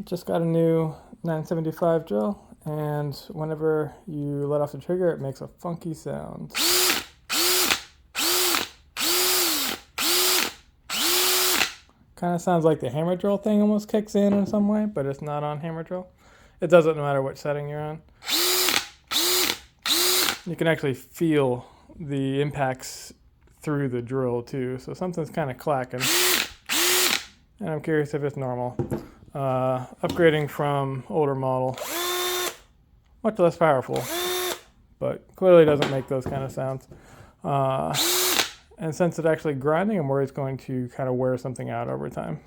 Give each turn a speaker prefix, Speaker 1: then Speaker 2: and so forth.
Speaker 1: Just got a new 975 drill, and whenever you let off the trigger, it makes a funky sound. Kind of sounds like the hammer drill thing almost kicks in some way, but it's not on hammer drill. It doesn't matter what setting you're on. You can actually feel the impacts through the drill too, so something's kind of clacking. And I'm curious if it's normal. Upgrading from older model, much less powerful, but clearly doesn't make those kind of sounds. And since it's actually grinding, I'm worried it's going to kind of wear something out over time.